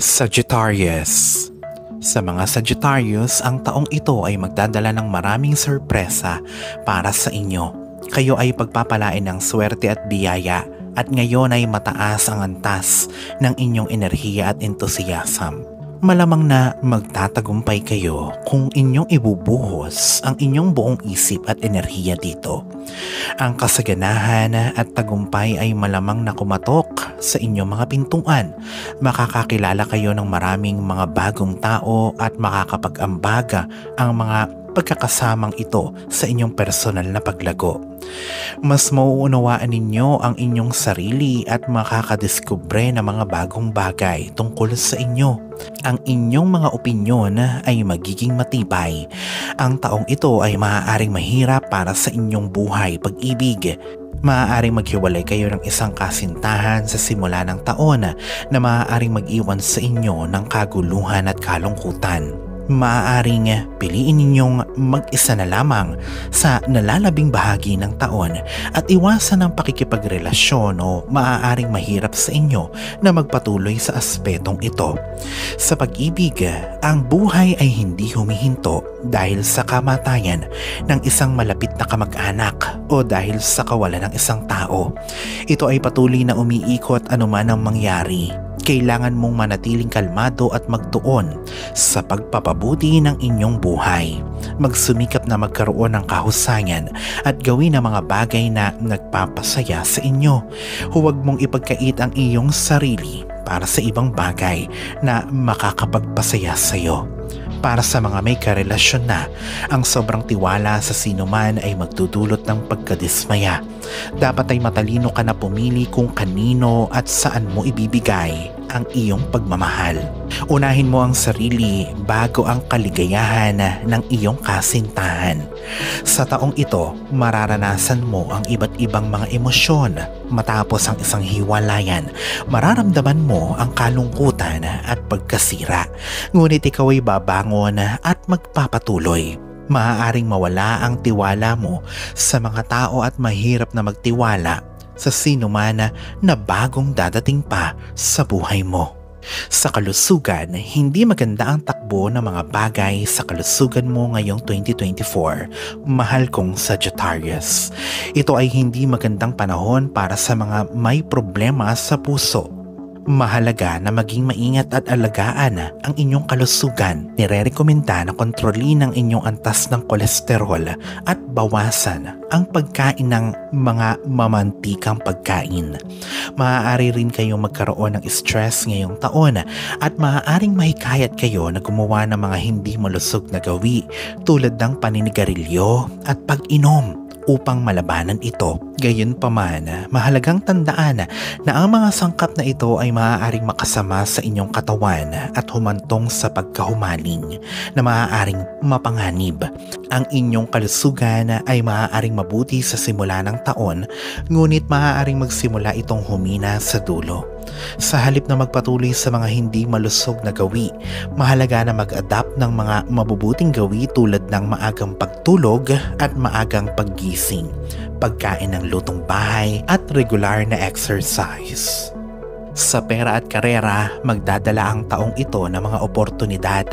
Sagittarius. Sa mga Sagittarius, ang taong ito ay magdadala ng maraming sorpresa para sa inyo. Kayo ay pagpapalain ng swerte at biyaya at ngayon ay mataas ang antas ng inyong enerhiya at enthusiasm. Malamang na magtatagumpay kayo kung inyong ibubuhos ang inyong buong isip at enerhiya dito. Ang kasaganahan at tagumpay ay malamang na kumatok sa inyong mga pintuan. Makakakilala kayo ng maraming mga bagong tao at makakapag-ambaga ang mga pagkakasamang ito sa inyong personal na paglago. Mas mauunawaan ninyo ang inyong sarili at makakadiskubre ng mga bagong bagay tungkol sa inyo. Ang inyong mga opinyon ay magiging matibay. Ang taong ito ay maaaring mahirap para sa inyong buhay pag-ibig. Maaaring maghiwalay kayo ng isang kasintahan sa simula ng taon na maaaring mag-iwan sa inyo ng kaguluhan at kalungkutan. Maaaring piliin ninyong mag-isa na lamang sa nalalabing bahagi ng taon at iwasan ang pakikipagrelasyon o maaaring mahirap sa inyo na magpatuloy sa aspetong ito. Sa pag-ibig, ang buhay ay hindi humihinto dahil sa kamatayan ng isang malapit na kamag-anak o dahil sa kawalan ng isang tao. Ito ay patuloy na umiikot anuman ang mangyari. Kailangan mong manatiling kalmado at magtuon sa pagpapabuti ng inyong buhay. Magsumikap na magkaroon ng kahusayan at gawin ang mga bagay na nagpapasaya sa inyo. Huwag mong ipagkait ang iyong sarili para sa ibang bagay na makakapagpasaya sa iyo. Para sa mga may karelasyon na, ang sobrang tiwala sa sinuman ay magdudulot ng pagkadismaya. Dapat ay matalino ka na pumili kung kanino at saan mo ibibigay ang iyong pagmamahal. Unahin mo ang sarili bago ang kaligayahan ng iyong kasintahan. Sa taong ito, mararanasan mo ang iba't ibang mga emosyon. Matapos ang isang hiwalayan, mararamdaman mo ang kalungkutan at pagkasira. Ngunit ikaw ay babangon at magpapatuloy. Maaaring mawala ang tiwala mo sa mga tao at mahirap na magtiwala sa sino man na bagong dadating pa sa buhay mo. Sa kalusugan, hindi maganda ang takbo ng mga bagay sa kalusugan mo ngayong 2024, mahal kong Sagittarius. Ito ay hindi magandang panahon para sa mga may problema sa puso. Mahalaga na maging maingat at alagaan ang inyong kalusugan. Nirerekomenda na kontrolin ang inyong antas ng kolesterol at bawasan ang pagkain ng mga mamantikang pagkain. Maaari rin kayong magkaroon ng stress ngayong taon at maaaring mahikayat kayo na gumawa ng mga hindi malusog na gawi tulad ng paninigarilyo at pag-inom upang malabanan ito. Gayunpaman, mahalagang tandaan na ang mga sangkap na ito ay maaaring makasama sa inyong katawan at humantong sa pagkahumaling na maaaring mapanganib. Ang inyong kalusugan ay maaaring mabuti sa simula ng taon, ngunit maaaring magsimula itong humina sa dulo. Sa halip na magpatuloy sa mga hindi malusog na gawi, mahalaga na mag-adapt ng mga mabubuting gawi tulad ng maagang pagtulog at maagang paggising, pagkain ng lutong bahay at regular na exercise. Sa pera at karera, magdadala ang taong ito ng mga oportunidad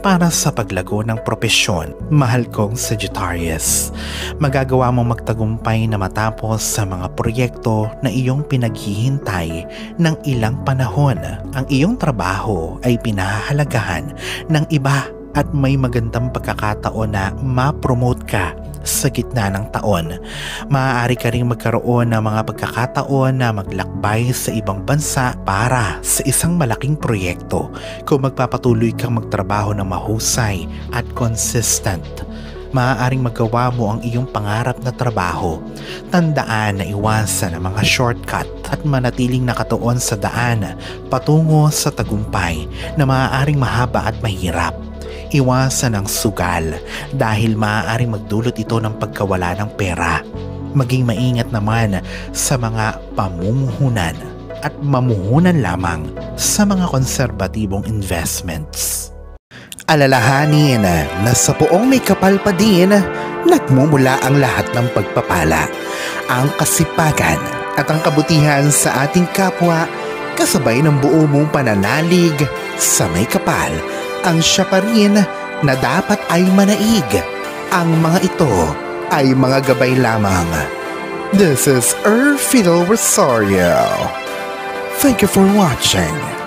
para sa paglago ng propesyon, mahal kong Sagittarius. Magagawa mong magtagumpay na matapos sa mga proyekto na iyong pinaghihintay ng ilang panahon. Ang iyong trabaho ay pinahahalagahan ng iba at may magandang pagkakataon na ma-promote ka sa gitna ng taon. Maaari ka ring magkaroon ng mga pagkakataon na maglakbay sa ibang bansa para sa isang malaking proyekto kung magpapatuloy kang magtrabaho ng mahusay at consistent. Maaaring magawa mo ang iyong pangarap na trabaho. Tandaan na iwasan ang mga shortcut at manatiling nakatuon sa daan patungo sa tagumpay na maaaring mahaba at mahirap. Iwasan ang sugal dahil maaaring magdulot ito ng pagkawala ng pera. Maging maingat naman sa mga pamumuhunan at mamuhunan lamang sa mga konserbatibong investments. Alalahanin na sa poong may kapal pa din, nagmumula ang lahat ng pagpapala, ang kasipagan at ang kabutihan sa ating kapwa kasabay ng buo mong pananalig sa may kapal, ang siya pa rin na dapat ay manaig. Ang mga ito ay mga gabay lamang. This is Fiddle Rosario. Thank you for watching.